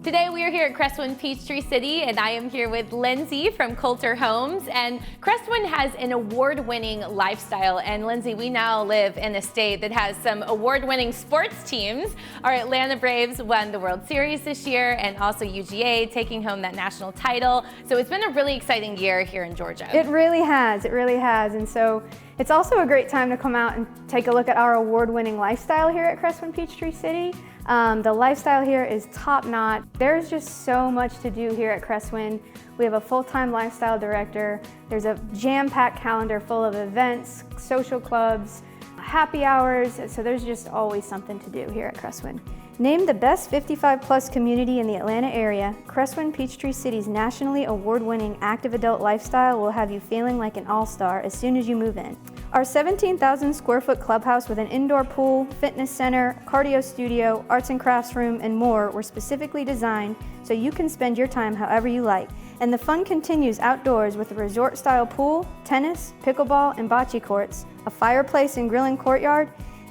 Today we are here at Cresswind Peachtree City, and I am here with Lindsay from Kolter Homes. And Cresswind has an award-winning lifestyle. And Lindsay, we now live in a state that has some award-winning sports teams. Our Atlanta Braves won the World Series this year, and also UGA taking home that national title. So it's been a really exciting year here in Georgia. It really has. It really has. And so it's also a great time to come out and take a look at our award-winning lifestyle here at Cresswind Peachtree City. The lifestyle here is top-notch. There's just so much to do here at Cresswind. We have a full-time lifestyle director. There's a jam-packed calendar full of events, social clubs, happy hours, so there's just always something to do here at Cresswind. Named the best 55-plus community in the Atlanta area, Cresswind Peachtree City's nationally award-winning active adult lifestyle will have you feeling like an all-star as soon as you move in. Our 17,000 square foot clubhouse with an indoor pool, fitness center, cardio studio, arts and crafts room, and more were specifically designed so you can spend your time however you like. And the fun continues outdoors with a resort-style pool, tennis, pickleball, and bocce courts, a fireplace and grilling courtyard,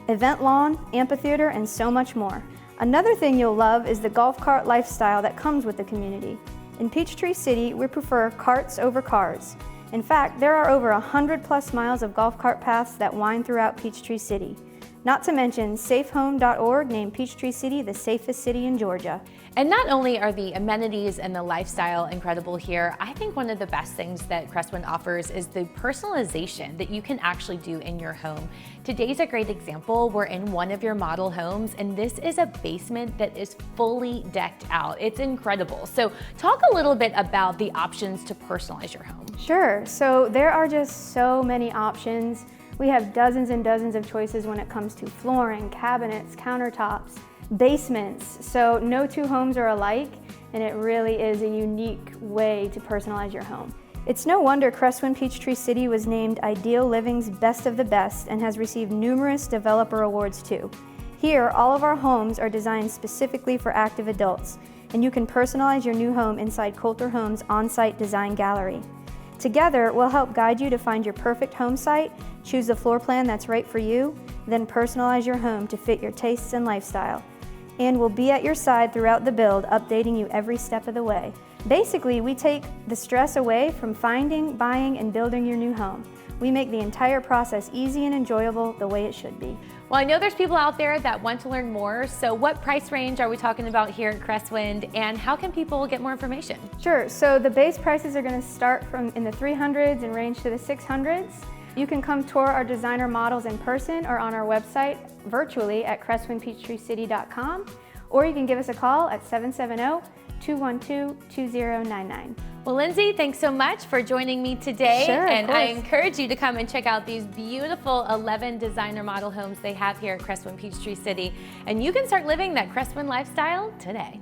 event lawn, amphitheater, and so much more. Another thing you'll love is the golf cart lifestyle that comes with the community. In Peachtree City, we prefer carts over cars. In fact, there are over 100+ miles of golf cart paths that wind throughout Peachtree City. Not to mention, safehome.org named Peachtree City the safest city in Georgia. And not only are the amenities and the lifestyle incredible here, I think one of the best things that Cresswind offers is the personalization that you can actually do in your home. Today's a great example. We're in one of your model homes, and this is a basement that is fully decked out. It's incredible. So talk a little bit about the options to personalize your home. Sure, so there are just so many options. We have dozens and dozens of choices when it comes to flooring, cabinets, countertops, basements. So no two homes are alike, and it really is a unique way to personalize your home. It's no wonder Cresswind Peachtree City was named Ideal Living's Best of the Best and has received numerous developer awards too. Here, all of our homes are designed specifically for active adults, and you can personalize your new home inside Kolter Homes' OnSite design gallery. Together, we'll help guide you to find your perfect home site, choose the floor plan that's right for you, then personalize your home to fit your tastes and lifestyle. And we'll be at your side throughout the build, updating you every step of the way. Basically, we take the stress away from finding, buying, and building your new home. We make the entire process easy and enjoyable the way it should be. Well, I know there's people out there that want to learn more, so what price range are we talking about here at Cresswind, and how can people get more information? Sure, so the base prices are going to start from in the 300s and range to the 600s. You can come tour our designer models in person or on our website virtually at cresswindpeachtreecity.com, or you can give us a call at 770-212-2099. Well, Lindsay, thanks so much for joining me today. Sure, and I encourage you to come and check out these beautiful 11 designer model homes they have here at Cresswind Peachtree City. And you can start living that Cresswind lifestyle today.